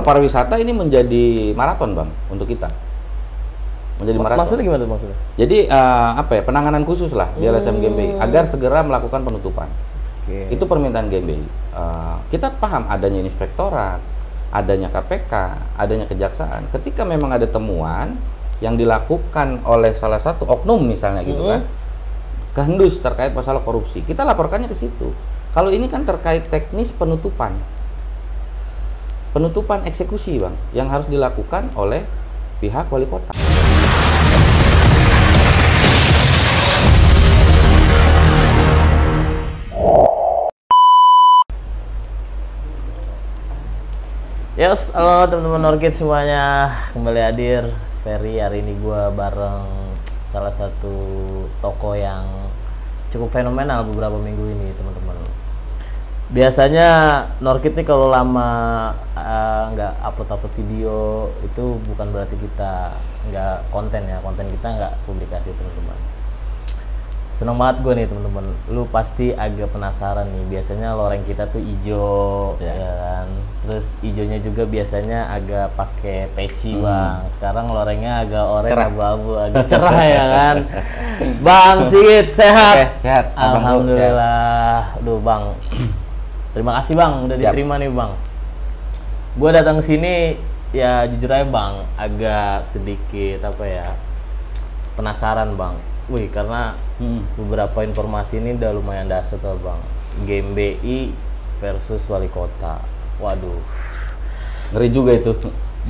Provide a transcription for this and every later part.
pariwisata ini menjadi maraton bang untuk kita. Menjadi maraton. Maksudnya gimana tuh maksudnya? Jadi apa ya, penanganan khusus lah di LSM GMBI agar segera melakukan penutupan. Itu permintaan GMBI. Kita paham adanya inspektorat, adanya KPK, adanya kejaksaan. Ketika memang ada temuan yang dilakukan oleh salah satu oknum misalnya gitu kan, kehendus terkait masalah korupsi, kita laporkannya ke situ. Kalau ini kan terkait teknis penutupan eksekusi bang, yang harus dilakukan oleh pihak wali kota. Yes, halo teman-teman Orchid semuanya, kembali hadir Ferry. Hari ini gue bareng salah satu toko yang cukup fenomenal beberapa minggu ini teman-teman. Biasanya Norkid nih kalau lama nggak upload video itu bukan berarti kita nggak konten ya, konten kita nggak publikasi teman-teman. Seneng banget gue nih teman-teman, lu pasti agak penasaran nih. Biasanya loreng kita tuh hijau, ya kan. Terus hijaunya juga biasanya agak pakai peci bang. Sekarang lorengnya agak oranye abu-abu, agak cerah ya kan. Bang Sigit sehat? Oke, sehat. Alhamdulillah. Aduh bang, terima kasih bang udah diterima nih bang. Gue datang sini ya jujur aja bang, agak sedikit apa ya, penasaran bang. Wih, karena beberapa informasi ini udah lumayan dasar tuh bang. GMBI versus wali kota. Waduh, ngeri juga itu.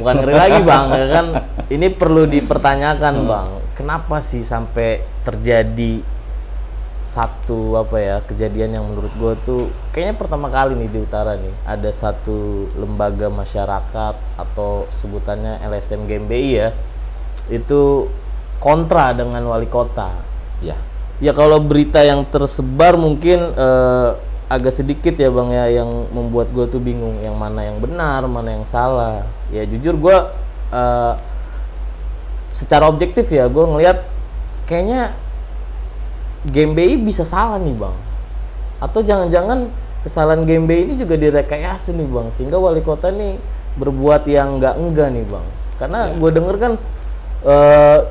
Bukan ngeri lagi bang, ya kan? Ini perlu dipertanyakan bang. Kenapa sih sampai terjadi satu apa ya, kejadian yang menurut gue tuh kayaknya pertama kali nih di utara nih ada satu lembaga masyarakat atau sebutannya LSM GMBI ya, itu kontra dengan wali kota. Ya kalau berita yang tersebar mungkin agak sedikit ya bang ya, yang membuat gue tuh bingung yang mana yang benar, mana yang salah. Ya jujur gue secara objektif ya gue ngelihat kayaknya GMBI bisa salah nih bang, atau jangan-jangan kesalahan GMBI ini juga direkayasa nih bang, sehingga wali kota nih berbuat yang enggak nih bang. Karena gue denger kan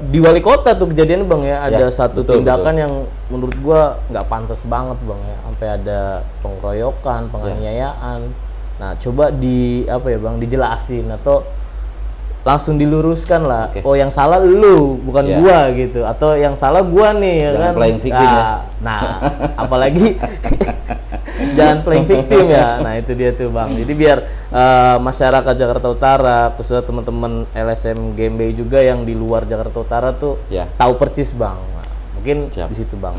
di wali kota tuh kejadian bang ya, ada satu tindakan yang menurut gua nggak pantas banget bang ya, sampai ada pengeroyokan, penganiayaan. Nah coba di apa ya bang, dijelasin atau langsung diluruskan lah. Oh yang salah lu bukan gua gitu, atau yang salah gua nih ya kan. Playing victim nah apalagi jangan playing victim ya. Nah itu dia tuh bang. Jadi biar masyarakat Jakarta Utara, khususnya teman-teman LSM GMBI juga yang di luar Jakarta Utara tuh tahu percis bang. Nah, mungkin di situ bang.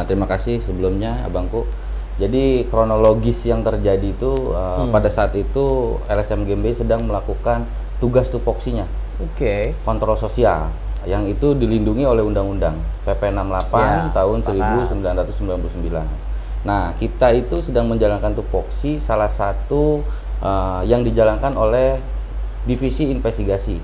Terima kasih sebelumnya abangku. Jadi kronologis yang terjadi itu pada saat itu LSM GMBI sedang melakukan tugas tupoksinya. Kontrol sosial yang itu dilindungi oleh Undang-Undang PP 68 tahun 1999. Nah, kita itu sedang menjalankan tupoksi salah satu yang dijalankan oleh Divisi Investigasi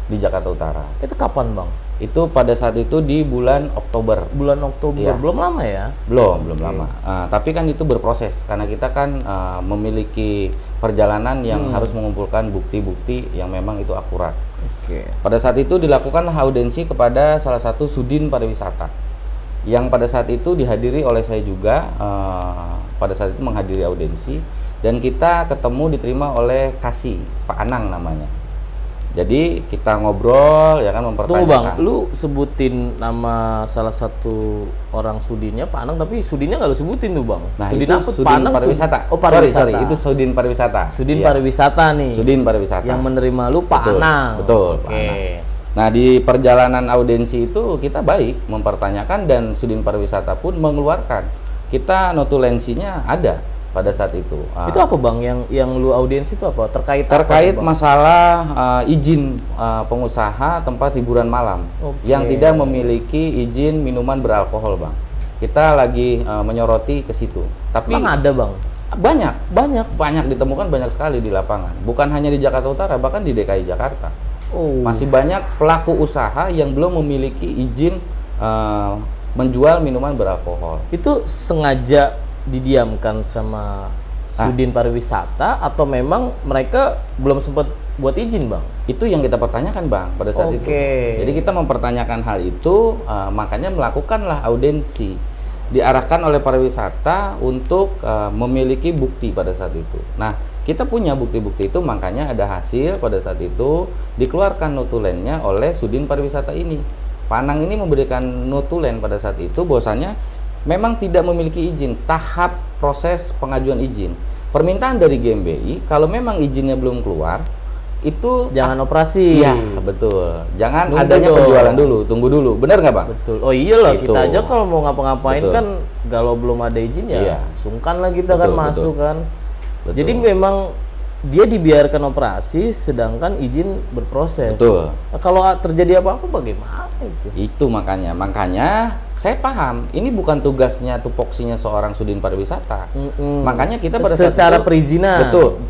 di Jakarta Utara. Itu kapan bang? Itu pada saat itu di bulan Oktober. Bulan Oktober, belum lama ya? Belum lama. Tapi kan itu berproses karena kita kan memiliki perjalanan yang harus mengumpulkan bukti-bukti yang memang itu akurat. Pada saat itu dilakukan audensi kepada salah satu Sudin Pariwisata, yang pada saat itu dihadiri oleh saya juga. Pada saat itu menghadiri audensi dan kita ketemu diterima oleh Kasih, Pak Anang namanya. Jadi kita ngobrol ya kan, mempertanyakan. Tunggu bang, lu sebutin nama salah satu orang Sudinnya Pak Anang, tapi Sudinnya nggak lu sebutin tuh bang. Nah Sudin itu apa? Sudin Pariwisata. Oh pariwisata. Sorry, itu Sudin Pariwisata. Sudin Pariwisata nih. Sudin Pariwisata. Yang menerima lu Pak Anang. Betul. Pak Anang. Nah di perjalanan audensi itu kita baik mempertanyakan dan Sudin Pariwisata pun mengeluarkan. Kita notulensinya ada pada saat itu. Itu apa bang? Yang lu audiensi itu apa? Terkait apa, masalah izin pengusaha tempat hiburan malam yang tidak memiliki izin minuman beralkohol bang. Kita lagi menyoroti ke situ. Tapi emang ada bang? Banyak ditemukan, banyak sekali di lapangan. Bukan hanya di Jakarta Utara, bahkan di DKI Jakarta. Masih banyak pelaku usaha yang belum memiliki izin menjual minuman beralkohol. Itu sengaja didiamkan sama Sudin Pariwisata atau memang mereka belum sempat buat izin, Bang? Itu yang kita pertanyakan, Bang, pada saat itu. Jadi kita mempertanyakan hal itu, makanya melakukanlah audensi. Diarahkan oleh pariwisata untuk memiliki bukti pada saat itu. Nah, kita punya bukti-bukti itu, makanya ada hasil pada saat itu dikeluarkan notulennya oleh Sudin Pariwisata ini. Panang ini memberikan notulen pada saat itu bahwasannya memang tidak memiliki izin, tahap proses pengajuan izin. Permintaan dari GMBI, kalau memang izinnya belum keluar, itu jangan operasi. Iya, betul. Jangan adanya penjualan dulu, tunggu dulu. Benar nggak, Bang? Betul. Oh iyalah, kita aja kalau mau ngapa-ngapain kan kalau belum ada izin ya sungkan lah kita kan masuk kan. Jadi memang dia dibiarkan operasi sedangkan izin berproses. Betul. Nah, kalau terjadi apa-apa bagaimana itu? Itu makanya saya paham ini bukan tugasnya tupoksinya seorang Sudin Pariwisata. Makanya kita pada saat secara itu, perizinan. Betul.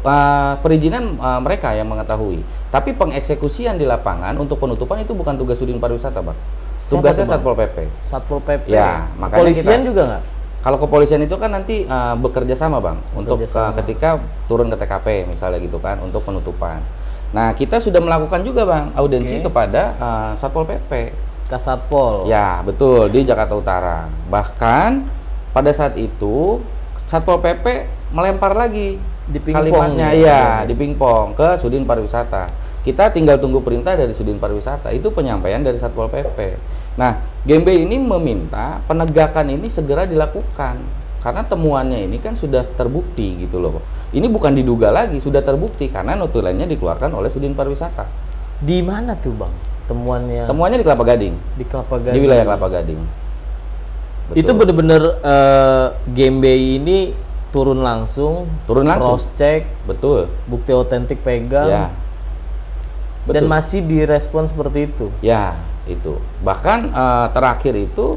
Perizinan mereka yang mengetahui. Tapi pengeksekusian di lapangan untuk penutupan itu bukan tugas Sudin Pariwisata, Bang. Tugasnya Satpol PP. Satpol PP. Ya, makanya Polisian juga nggak? Kalau kepolisian itu kan nanti bekerja sama, Bang, untuk ketika turun ke TKP misalnya gitu kan untuk penutupan. Nah, kita sudah melakukan juga, Bang, audensi kepada Satpol PP. Kasatpol. Ya, betul, di Jakarta Utara. Bahkan pada saat itu Satpol PP melempar lagi kalimatnya di pingpong ke Sudin Pariwisata. Kita tinggal tunggu perintah dari Sudin Pariwisata. Itu penyampaian dari Satpol PP. Nah, GMBI ini meminta penegakan ini segera dilakukan karena temuannya ini kan sudah terbukti gitu loh. Ini bukan diduga lagi, sudah terbukti karena notulennya dikeluarkan oleh Sudin Pariwisata. Di mana tuh, Bang? Temuannya? Temuannya di Kelapa Gading. Di Kelapa Gading. Di wilayah Kelapa Gading. Betul. Itu benar-benar GMBI ini turun langsung, cross check, betul. Bukti otentik pegang. Ya. Betul. Dan masih direspon seperti itu. Ya, itu. Bahkan terakhir itu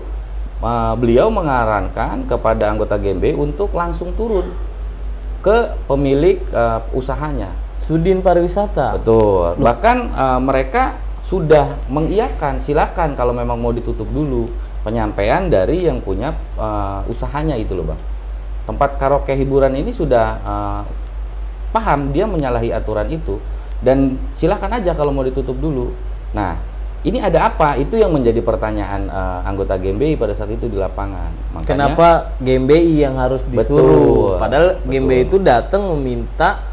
beliau mengarankan kepada anggota GMBI untuk langsung turun ke pemilik usahanya. Sudin Pariwisata. Betul. Bahkan mereka sudah mengiyakan, silakan kalau memang mau ditutup dulu. Penyampaian dari yang punya usahanya itu loh, Bang. Tempat karaoke hiburan ini sudah paham dia menyalahi aturan itu dan silakan aja kalau mau ditutup dulu. Nah, ini ada apa? Itu yang menjadi pertanyaan anggota GMBI pada saat itu di lapangan. Makanya, kenapa GMBI yang harus disuruh? Padahal GMBI itu datang meminta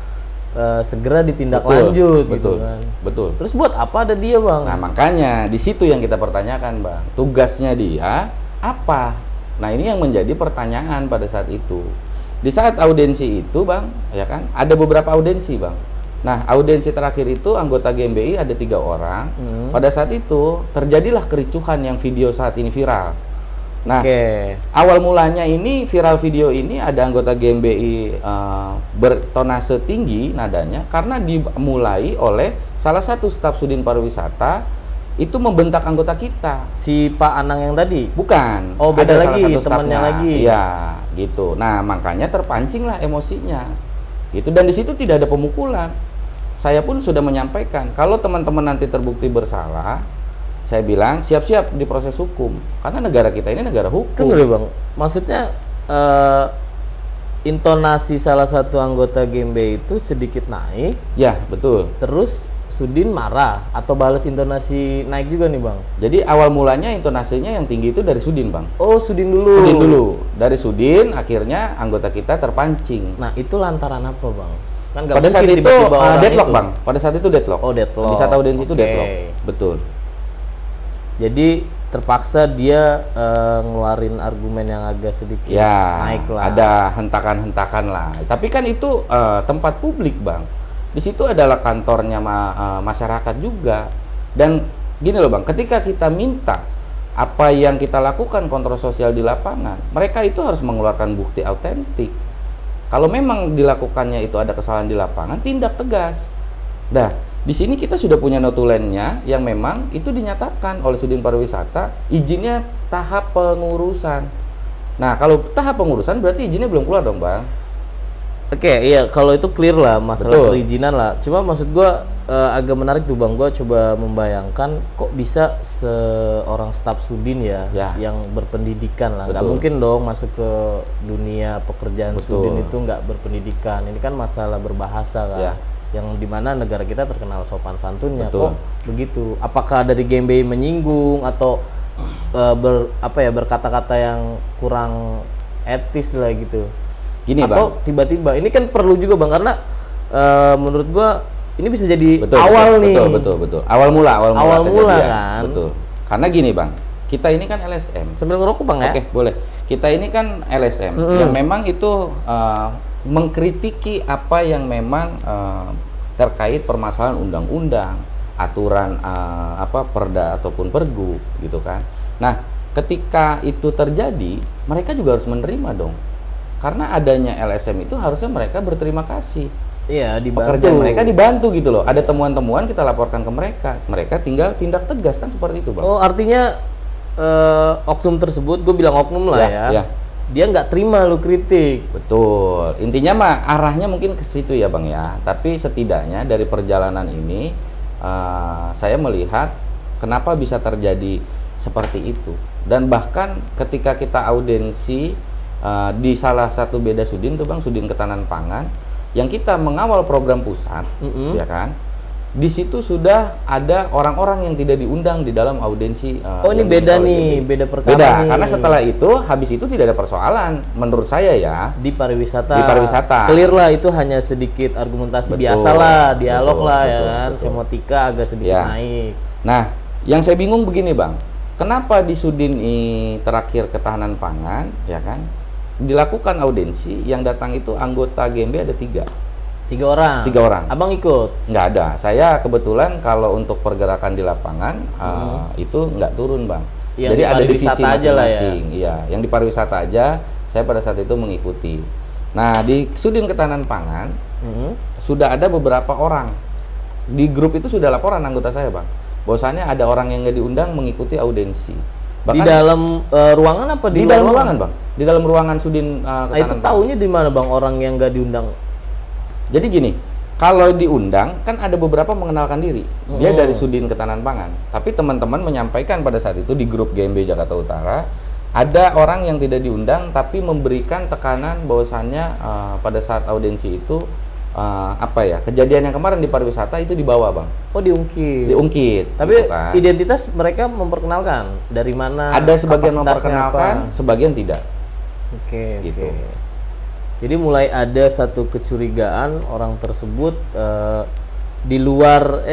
segera ditindaklanjut gitu kan. Betul. Terus buat apa ada dia, Bang? Nah, makanya di situ yang kita pertanyakan, Bang. Tugasnya dia apa? Nah, ini yang menjadi pertanyaan pada saat itu. Di saat audensi itu, Bang, ya kan? Ada beberapa audensi, Bang. Nah, audensi terakhir itu anggota GMBI ada 3 orang. Pada saat itu terjadilah kericuhan yang video saat ini viral. Nah, awal mulanya ini viral video ini ada anggota GMBI bertonase tinggi nadanya karena dimulai oleh salah satu staf Sudin Pariwisata itu membentak anggota kita. Si Pak Anang yang tadi? Bukan. Oh, beda lagi, temannya lagi. Iya, gitu. Nah, makanya terpancinglah emosinya. Gitu, dan di situ tidak ada pemukulan. Saya pun sudah menyampaikan, kalau teman-teman nanti terbukti bersalah, saya bilang siap-siap diproses hukum. Karena negara kita ini negara hukum. Tunggu deh, Bang. Maksudnya intonasi salah satu anggota GMBI itu sedikit naik. Ya, betul. Terus Sudin marah atau balas intonasi naik juga nih, Bang? Jadi awal mulanya intonasinya yang tinggi itu dari Sudin, Bang. Oh, Sudin dulu. Sudin dulu. Dari Sudin akhirnya anggota kita terpancing. Nah, itu lantaran apa, Bang? Kan pada saat itu deadlock, Bang. Pada saat itu deadlock. Oh, deadlock. Di saat audensi itu deadlock. Betul. Jadi terpaksa dia ngeluarin argumen yang agak sedikit naik lah. Ada hentakan-hentakan lah. Tapi kan itu tempat publik, Bang. Di situ adalah kantornya masyarakat juga. Dan gini loh, Bang, ketika kita minta apa yang kita lakukan kontrol sosial di lapangan, mereka itu harus mengeluarkan bukti autentik. Kalau memang dilakukannya itu ada kesalahan di lapangan, tindak tegas. Nah, di sini kita sudah punya notulennya yang memang itu dinyatakan oleh Sudin Pariwisata, izinnya tahap pengurusan. Nah, kalau tahap pengurusan berarti izinnya belum keluar dong, Bang. Oke, iya kalau itu clear lah masalah Betul. perizinan lah. Cuma maksud gua agak menarik tuh Bang, gua coba membayangkan kok bisa seorang staf Sudin ya, yang berpendidikan lah. Nggak mungkin dong masuk ke dunia pekerjaan Sudin itu nggak berpendidikan. Ini kan masalah berbahasa kan. Yang dimana negara kita terkenal sopan santunnya. Kok begitu? Apakah dari GmbI menyinggung atau berkata-kata yang kurang etis lah gitu? Gini, atau tiba-tiba ini kan perlu juga Bang, karena menurut gua ini bisa jadi betul awal mula kan. Betul, karena gini Bang, kita ini kan LSM sambil ngerokok Bang ya. Oke, boleh. Kita ini kan LSM yang memang itu mengkritiki apa yang memang terkait permasalahan undang-undang, aturan perda ataupun pergub gitu kan. Nah, ketika itu terjadi, mereka juga harus menerima dong. Karena adanya LSM itu harusnya mereka berterima kasih. Iya, dibantu. Pekerjaan mereka dibantu gitu loh. Ada temuan-temuan kita laporkan ke mereka. Mereka tinggal tindak tegas kan seperti itu Bang. Oh, artinya oknum tersebut, gue bilang oknum lah ya. Dia nggak terima lu kritik. Betul. Intinya mah arahnya mungkin ke situ ya Bang ya. Tapi setidaknya dari perjalanan ini saya melihat kenapa bisa terjadi seperti itu. Dan bahkan ketika kita audiensi di salah satu beda Sudin tuh Bang, Sudin Ketahanan Pangan, yang kita mengawal program pusat, ya kan? Di situ sudah ada orang-orang yang tidak diundang di dalam audiensi. Ini beda nih, beda perkara. Beda, nih. karena setelah itu, habis itu tidak ada persoalan, menurut saya ya. Di pariwisata. Di pariwisata. Clear lah, itu hanya sedikit argumentasi biasa lah, dialog lah ya kan. Semotika agak sedikit naik. Nah, yang saya bingung begini Bang, kenapa di Sudin terakhir Ketahanan Pangan, ya kan? Dilakukan audiensi, yang datang itu anggota GMB ada 3 orang. 3 orang. Abang ikut? Nggak ada. Saya kebetulan kalau untuk pergerakan di lapangan itu nggak turun Bang. Yang jadi ada divisi masing-masing. Iya, yang di pariwisata aja. Saya pada saat itu mengikuti. Nah, di Sudin Ketahanan Pangan sudah ada beberapa orang. Di grup itu sudah laporan anggota saya Bang, bahwasannya ada orang yang nggak diundang mengikuti audiensi. Bahkan di dalam ruangan apa di dalam ruangan Bang? Di dalam ruangan Sudin Ketahanan itu taunya di mana Bang orang yang nggak diundang? Jadi gini, kalau diundang kan ada beberapa mengenalkan diri. Dia dari Sudin Ketahanan Pangan. Tapi teman-teman menyampaikan pada saat itu di grup GMB Jakarta Utara, ada orang yang tidak diundang tapi memberikan tekanan bahwasannya pada saat audiensi itu kejadian yang kemarin di pariwisata itu dibawa Bang. Oh, diungkit. Tapi gitu kan. Identitas mereka memperkenalkan dari mana? Ada sebagian memperkenalkan, sebagian tidak. Oke. Jadi mulai ada satu kecurigaan orang tersebut di luar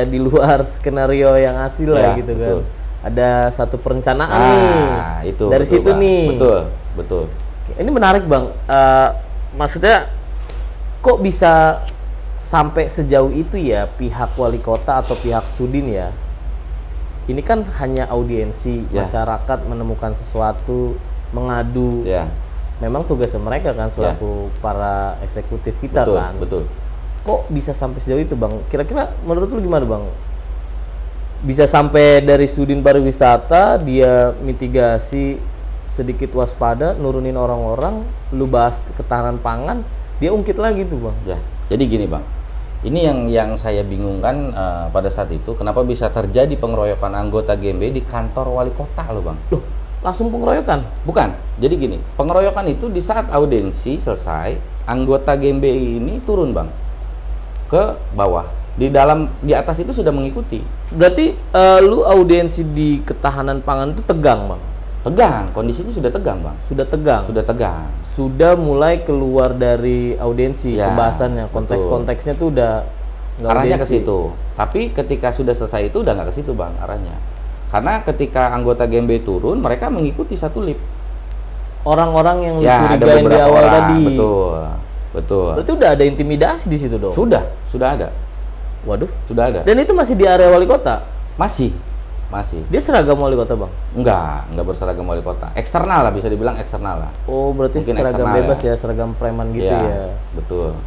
di luar skenario yang asli lah gitu kan. Ada satu perencanaan nih. Itu dari situ Bang. Nih. Betul. Ini menarik Bang. Maksudnya kok bisa sampai sejauh itu ya pihak wali kota atau pihak Sudin ya? Ini kan hanya audiensi, masyarakat menemukan sesuatu, mengadu. Memang tugasnya mereka kan selaku para eksekutif kita kan. Betul. Kok bisa sampai sejauh itu Bang? Kira-kira menurut lu gimana Bang? Bisa sampai dari Sudin pariwisata dia mitigasi sedikit waspada, nurunin orang-orang, lu bahas ketahanan pangan, dia ungkit lagi tuh Bang. Jadi gini Bang, ini yang saya bingungkan pada saat itu, kenapa bisa terjadi pengeroyokan anggota GMB di kantor wali kota loh Bang. Loh, langsung pengeroyokan? Bukan, jadi gini, pengeroyokan itu di saat audiensi selesai, anggota GMBI ini turun Bang ke bawah. Di atas itu sudah mengikuti. Berarti lu audiensi di ketahanan pangan itu tegang Bang? Tegang, kondisinya sudah tegang Bang. Sudah tegang? Sudah tegang. Sudah mulai keluar dari audiensi, pembahasannya, konteks-konteksnya tuh udah nggak arahnya ke situ. Tapi ketika sudah selesai itu udah nggak ke situ Bang arahnya. Karena ketika anggota GMB turun, mereka mengikuti satu lift. Orang-orang yang curigain di awal tadi. Betul. Berarti udah ada intimidasi di situ dong? Sudah ada. Waduh, sudah ada. Dan itu masih di area wali kota? Masih. Dia seragam wali kota Bang? Enggak berseragam wali kota. Eksternal lah, bisa dibilang eksternal lah. Oh, berarti mungkin seragam bebas ya, seragam preman gitu ya? Betul.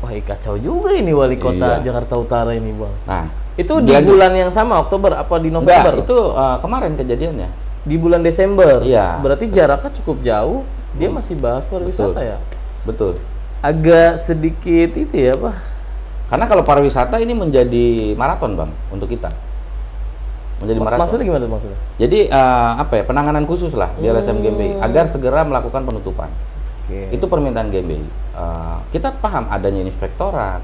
Wah, kacau juga ini wali kota Jakarta Utara ini Bang. Nah, itu di bulan yang sama, Oktober apa di November? Enggak, itu kemarin kejadiannya. Di bulan Desember? Iya. Berarti jaraknya cukup jauh, dia masih bahas pariwisata ya? Betul. agak sedikit itu ya, Pak. Karena kalau pariwisata ini menjadi maraton, Bang, untuk kita. Menjadi maraton. Maksudnya gimana tuh maksudnya? Jadi apa ya, penanganan khusus lah di LSM GMBI agar segera melakukan penutupan. Itu permintaan GMBI. Kita paham adanya inspektorat,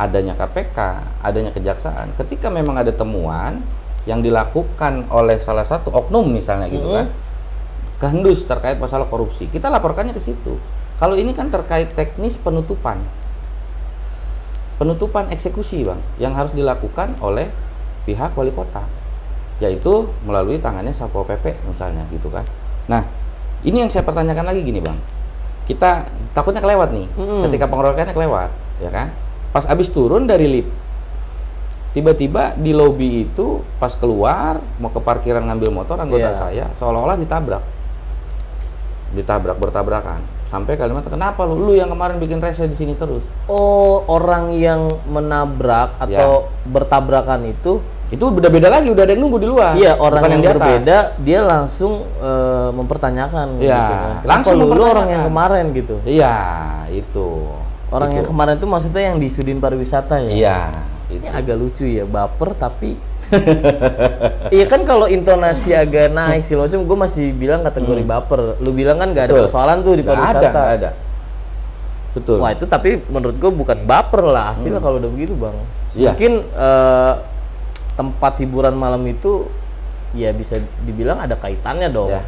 adanya KPK, adanya kejaksaan. Ketika memang ada temuan yang dilakukan oleh salah satu oknum misalnya gitu kan, kehendus terkait masalah korupsi, kita laporkannya ke situ. Kalau ini kan terkait teknis penutupan eksekusi, Bang, yang harus dilakukan oleh pihak wali kota, yaitu melalui tangannya Satpol PP misalnya gitu kan. Nah, ini yang saya pertanyakan lagi gini, Bang, kita takutnya kelewat nih, ketika pengeroyokannya kelewat, ya kan? Pas abis turun dari lift, tiba-tiba di lobi itu pas keluar mau ke parkiran ngambil motor anggota saya seolah-olah bertabrakan sampai kalimat, kenapa lu yang kemarin bikin rese di sini terus? Oh, orang yang menabrak atau bertabrakan itu udah beda lagi, udah ada yang nunggu di luar. Iya, orang yang berbeda dia langsung mempertanyakan. Iya, gitu kan. langsung lu orang yang kemarin gitu. Iya, itu. Orang yang kemarin itu maksudnya yang di Sudin Pariwisata ya? Iya, itu. Ini agak lucu ya, baper tapi iya kan kalau intonasi agak naik sih, macam gue masih bilang kategori baper. Lu bilang kan nggak ada persoalan tuh di pariwisata. Nggak ada. Betul. Wah itu tapi menurut gue bukan baper lah hasilnya kalau udah begitu, Bang. Iya. Mungkin tempat hiburan malam itu ya bisa dibilang ada kaitannya dong. Ya.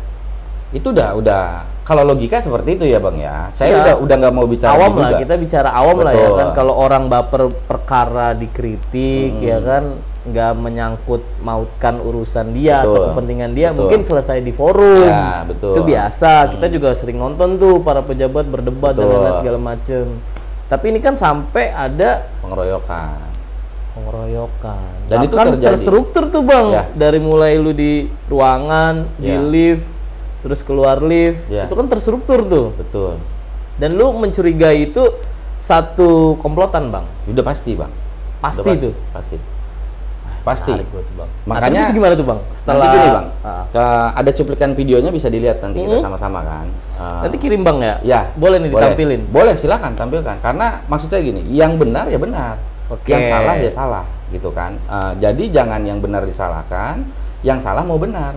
Itu udah kalau logika seperti itu ya, Bang ya. Saya udah nggak mau bicara awam juga. lah, kita bicara awam lah ya kan. Kalau orang baper perkara dikritik ya kan, nggak menyangkut mautkan urusan dia atau kepentingan dia, mungkin selesai di forum. Ya, betul. Itu biasa. Kita juga sering nonton tuh para pejabat berdebat dan lain-lain segala macem. Tapi ini kan sampai ada pengeroyokan. Dan itu terstruktur tuh, Bang. Ya. Dari mulai lu di ruangan, di lift, terus keluar lift, itu kan terstruktur tuh. Betul. Dan lu mencurigai itu satu komplotan, Bang. Udah pasti, Bang. Pasti tuh. Pasti. Bang. Makanya terus gimana tuh, Bang? Setelah nanti gini, Bang. Ada cuplikan videonya bisa dilihat nanti kita sama-sama kan. Nanti kirim, Bang ya? Ya. Boleh nih ditampilin. Boleh, silakan tampilkan. Karena maksudnya gini, yang benar ya benar. Yang salah ya salah, gitu kan. Jadi jangan yang benar disalahkan, yang salah mau benar.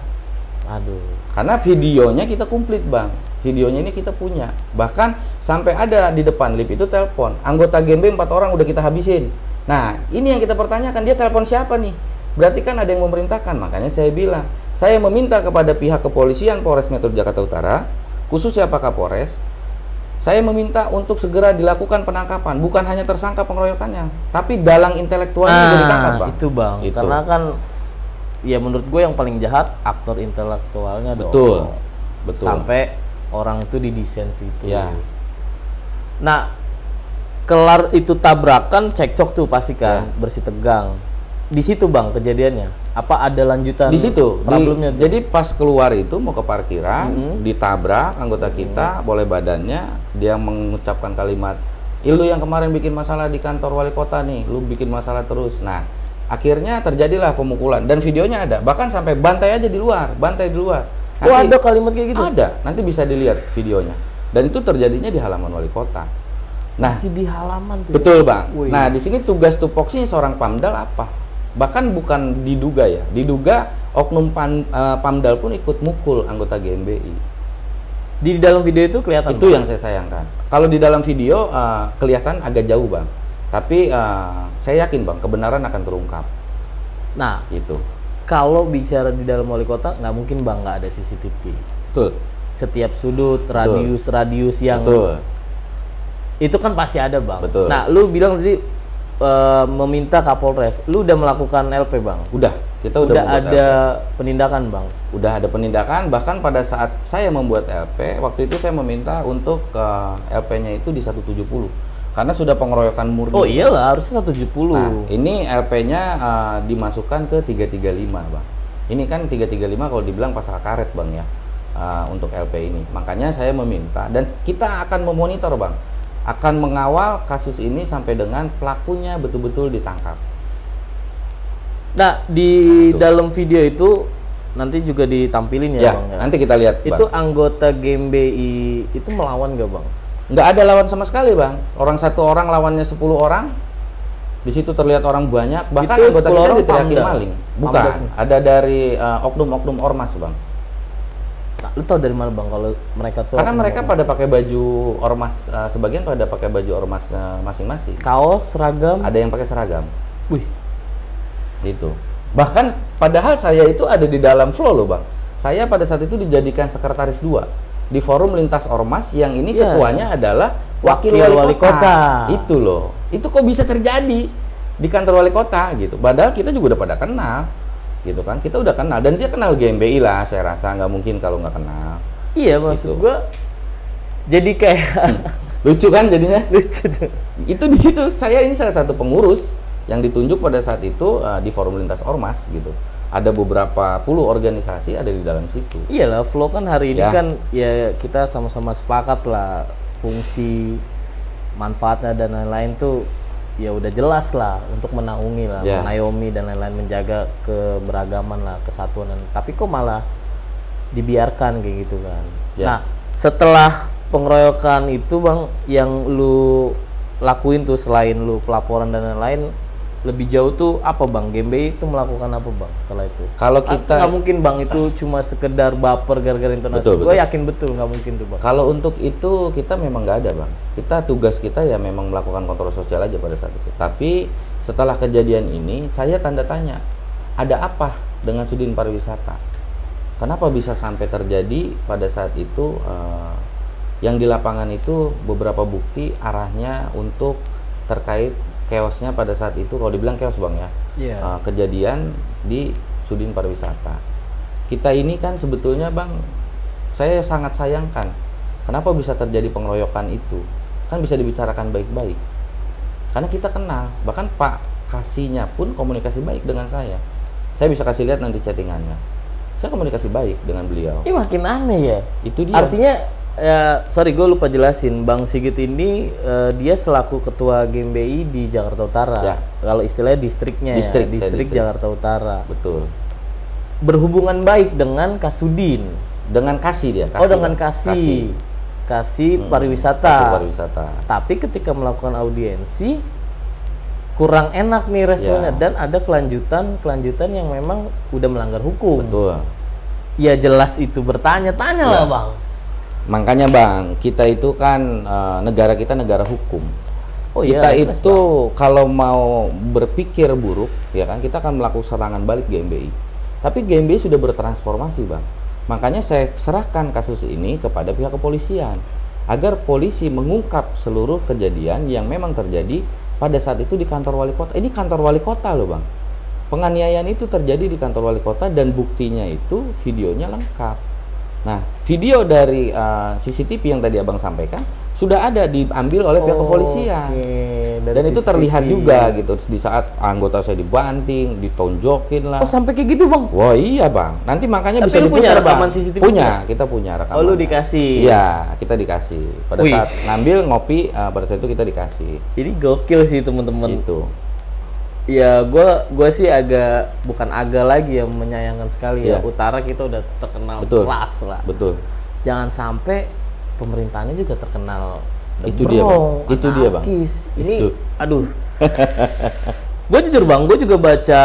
Aduh. Karena videonya kita komplit, Bang. Videonya ini kita punya. Bahkan sampai ada di depan lift itu telepon. Anggota GMB 4 orang udah kita habisin. Nah, ini yang kita pertanyakan, dia telepon siapa nih? Berarti kan ada yang memerintahkan. Makanya saya bilang, saya meminta kepada pihak kepolisian Polres Metro Jakarta Utara, khususnya Pak Kapolres, saya meminta untuk segera dilakukan penangkapan, bukan hanya tersangka pengeroyokannya, tapi dalang intelektualnya juga ditangkap, Bang. Itu, Bang. Itu. Karena kan ya menurut gue yang paling jahat aktor intelektualnya dong. Betul. Sampai orang itu didesain situ. Ya. Nah, kelar itu tabrakan, cekcok tuh pasti kan, bersih tegang. Di situ, Bang, kejadiannya. Apa ada lanjutan? Di situ. Problemnya jadi pas keluar itu mau ke parkiran, ditabrak anggota kita, boleh badannya, dia mengucapkan kalimat, "Lu yang kemarin bikin masalah di kantor wali kota nih, lu bikin masalah terus." Nah, akhirnya terjadilah pemukulan dan videonya ada. Bahkan sampai bantai di luar. Nanti, ada kalimat kayak gitu? Ada. Nanti bisa dilihat videonya. Dan itu terjadinya di halaman wali kota. Nah, masih di halaman tuh. Betul, Bang. Nah, di sini tugas tupoksinya seorang Pamdal apa? Bahkan bukan diduga ya. Diduga oknum Pamdal pun ikut mukul anggota GMBI. Di dalam video itu kelihatan? Itu, Bang, yang saya sayangkan. Kalau di dalam video kelihatan agak jauh, Bang. Tapi saya yakin, Bang, kebenaran akan terungkap. Nah, gitu. Kalau bicara di dalam wali kota, nggak mungkin, Bang, nggak ada CCTV. Betul. Setiap sudut, radius yang itu kan pasti ada, Bang. Betul. Nah, lu bilang tadi meminta Kapolres, lu udah melakukan LP, Bang? Udah, kita udah ada penindakan, Bang? Udah ada penindakan, bahkan pada saat saya membuat LP, waktu itu saya meminta untuk LP-nya itu di 170. Karena sudah pengeroyokan murni. Oh iyalah, harusnya 170. Nah, ini LP-nya dimasukkan ke 335, Bang. Ini kan 335 kalau dibilang pasal karet, Bang, ya. Untuk LP ini. Makanya saya meminta, dan kita akan memonitor, Bang. Akan mengawal kasus ini sampai dengan pelakunya betul-betul ditangkap. Nah, di dalam video itu nanti juga ditampilin ya, Bang? Ya, nanti kita lihat, Itu Bang. anggota GMBI itu melawan nggak, Bang? Nggak ada lawan sama sekali, Bang. Orang satu orang lawannya 10 orang. Di situ terlihat orang banyak, bahkan Itu anggota 10 kita orang diteriakin Pamda. maling. Bukan, ada dari oknum-oknum ormas, Bang. Nah, lu tau dari mana bang kalau mereka tuh? Karena mereka pada pakai baju ormas, sebagian pada pakai baju ormas masing-masing. Kaos, seragam. Ada yang pakai seragam. Wih, Gitu. Bahkan padahal saya itu ada di dalam flow loh, Bang. Saya pada saat itu dijadikan sekretaris 2 di forum lintas ormas yang ini Iya. ketuanya adalah wakil wali kota. Itu loh. Itu kok bisa terjadi di kantor wali kota gitu. Padahal kita juga udah pada kenal. Gitu kan. Kita udah kenal dan dia kenal GMBI lah, saya rasa nggak mungkin kalau nggak kenal. iya maksud Gitu. gua jadi kayak Lucu kan jadinya? lucu tuh. Itu di situ saya ini salah satu pengurus yang ditunjuk pada saat itu di forum lintas ormas gitu. Ada beberapa puluh organisasi ada di dalam situ. Iyalah, flow kan hari ini Ya. kan ya kita sama-sama sepakat lah fungsi, manfaatnya dan lain-lain tuh ya udah jelas lah untuk menaungi lah, Ya. mengayomi dan lain-lain, menjaga keberagaman lah, kesatuan. Tapi kok malah dibiarkan kayak gitu kan. Ya. Nah, setelah pengeroyokan itu bang, yang lu lakuin tuh selain lu pelaporan dan lain-lain, lebih jauh tuh apa bang? GMBI itu melakukan apa bang setelah itu? Kalau kita Nggak mungkin bang itu cuma sekedar baper gara-gara intonasi. Betul, Gue betul. yakin betul nggak mungkin tuh bang. Kalau untuk itu kita memang nggak ada, Bang. Tugas kita ya memang melakukan kontrol sosial aja pada saat itu. Tapi setelah kejadian ini saya tanda tanya, ada apa dengan Sudin Pariwisata? Kenapa bisa sampai terjadi pada saat itu yang di lapangan itu beberapa bukti arahnya untuk terkait chaosnya pada saat itu, kalau dibilang chaos Bang ya, Iya. kejadian di Sudin Pariwisata. Kita ini kan sebetulnya Bang, saya sangat sayangkan kenapa bisa terjadi pengeroyokan itu. Kan bisa dibicarakan baik-baik. Karena kita kenal, bahkan Pak Kasihnya pun komunikasi baik dengan saya. Saya bisa kasih lihat nanti chattingannya. Saya komunikasi baik dengan beliau. Ini makin aneh ya. Itu dia. Artinya, ya, sorry gue lupa jelasin, Bang Sigit ini dia selaku ketua GMBI di Jakarta Utara. Ya. Kalau istilahnya distriknya Distrik, ya, saya distrik distrik. Jakarta Utara. Betul. Berhubungan baik dengan Kasudin. Dengan Kasih dia. Oh, dengan Bang. Kasih pariwisata. Kasih Pariwisata. Tapi ketika melakukan audiensi kurang enak nih responnya, Ya. dan ada kelanjutan yang memang udah melanggar hukum. Betul. Ya jelas itu bertanya-tanya lah Ya. bang. Makanya Bang, kita itu kan negara kita negara hukum. Oh iya, Kita jelas, itu kalau mau berpikir buruk, ya kan, kita akan melakukan serangan balik GMBI. Tapi GMBI sudah bertransformasi, Bang. Makanya saya serahkan kasus ini kepada pihak kepolisian agar polisi mengungkap seluruh kejadian yang memang terjadi pada saat itu di kantor wali kota. Ini kantor wali kota loh, Bang. Penganiayaan itu terjadi di kantor wali kota dan buktinya itu videonya lengkap. Nah, video dari CCTV yang tadi Abang sampaikan sudah ada diambil oleh pihak kepolisian. Dari Dan itu CCTV. terlihat juga gitu di saat anggota saya dibanting, ditonjokin lah. Oh sampai kayak gitu bang? Wah iya Bang, nanti makanya Tapi bisa lu punya diputar, Bang. rekaman CCTV Punya, juga? kita punya rekaman. Oh lu dikasih? Iya, kita dikasih. Pada Wih. saat ngambil ngopi, pada saat itu kita dikasih. Jadi gokil sih teman-teman. Itu. Ya gua sih bukan agak lagi yang menyayangkan sekali ya. Iya. Utara kita udah terkenal Betul. kelas lah. Betul. Jangan sampai pemerintahannya juga terkenal Itu dia, Bang. Itu dia, Bang. anarkis. Ini Itu. aduh. Gue jujur bang, gue juga baca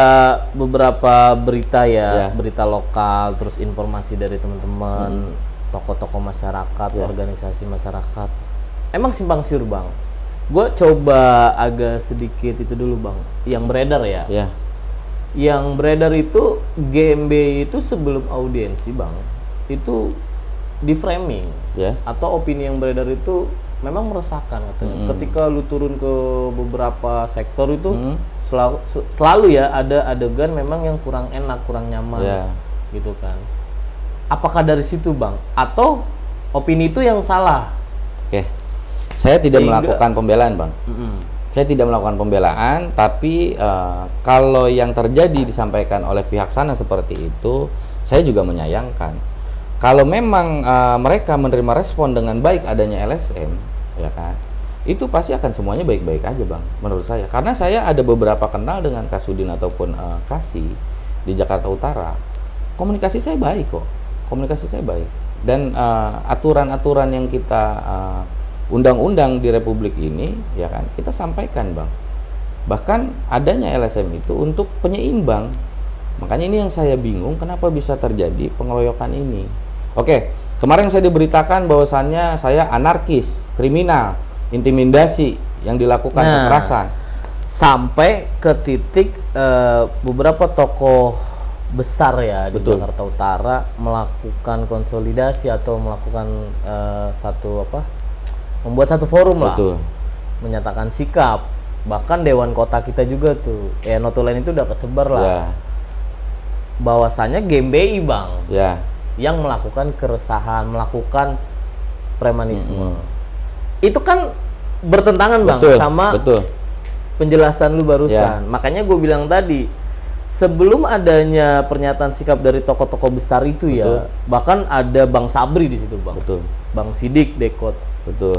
beberapa berita ya, Ya. berita lokal, terus informasi dari teman-teman, tokoh-tokoh masyarakat, Ya. organisasi masyarakat. Emang simpang siur bang. Gue coba agak sedikit itu dulu bang, yang beredar ya. Ya. Yang beredar itu GMB itu sebelum audiensi bang, itu di framing Ya. atau opini yang beredar itu memang meresahkan katanya. Ketika lu turun ke beberapa sektor itu selalu ya ada adegan memang yang kurang enak, kurang nyaman, Ya. gitu kan. Apakah dari situ bang? Atau opini itu yang salah? Oke. Saya tidak Sehingga- melakukan pembelaan, Bang. Saya tidak melakukan pembelaan, tapi kalau yang terjadi disampaikan oleh pihak sana seperti itu, saya juga menyayangkan. Kalau memang mereka menerima respon dengan baik adanya LSM, ya kan, itu pasti akan semuanya baik-baik aja, Bang, menurut saya. Karena saya ada beberapa kenal dengan Kasudin ataupun Kasih di Jakarta Utara. Komunikasi saya baik kok, komunikasi saya baik. Dan aturan-aturan yang kita undang-undang di Republik ini, ya kan, kita sampaikan Bang. Bahkan adanya LSM itu untuk penyeimbang. Makanya ini yang saya bingung kenapa bisa terjadi pengeroyokan ini. Oke, kemarin saya diberitakan bahwasannya saya anarkis, kriminal, intimidasi yang dilakukan kekerasan. Sampai ke titik beberapa tokoh besar ya di Jakarta Utara melakukan konsolidasi atau melakukan membuat satu forum lah, menyatakan sikap. Bahkan Dewan Kota kita juga tuh, notulen itu udah kesebar lah, bahwasanya GMBI Bang, yang melakukan keresahan, melakukan premanisme. Itu kan bertentangan Bang sama penjelasan lu barusan. Makanya gue bilang tadi, sebelum adanya pernyataan sikap dari tokoh-tokoh besar itu ya, bahkan ada Bang Sabri di situ Bang, Bang Sidik Dekot,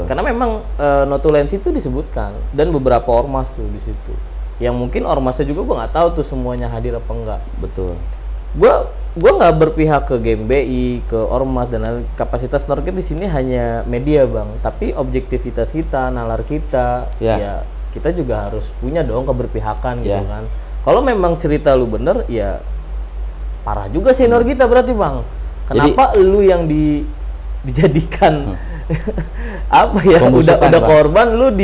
karena memang notulensi itu disebutkan dan beberapa ormas tuh di situ, yang mungkin ormasnya juga gue nggak tahu tuh semuanya hadir apa enggak. Gue nggak berpihak ke GMBI, ke ormas dan lain. Kapasitas Norgate di sini hanya media Bang, tapi objektivitas kita, nalar kita, ya kita juga harus punya dong keberpihakan gitu kan. Kalau memang cerita lu bener, ya parah juga senior kita berarti Bang. Kenapa lu yang dijadikan apa ya, udah korban, lu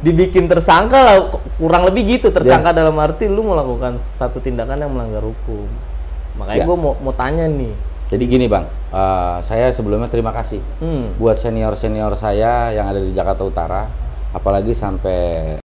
dibikin tersangka lah, kurang lebih gitu. Tersangka dalam arti lu melakukan satu tindakan yang melanggar hukum. Makanya gue mau tanya nih. Jadi gini Bang, saya sebelumnya terima kasih buat senior-senior saya yang ada di Jakarta Utara, apalagi sampai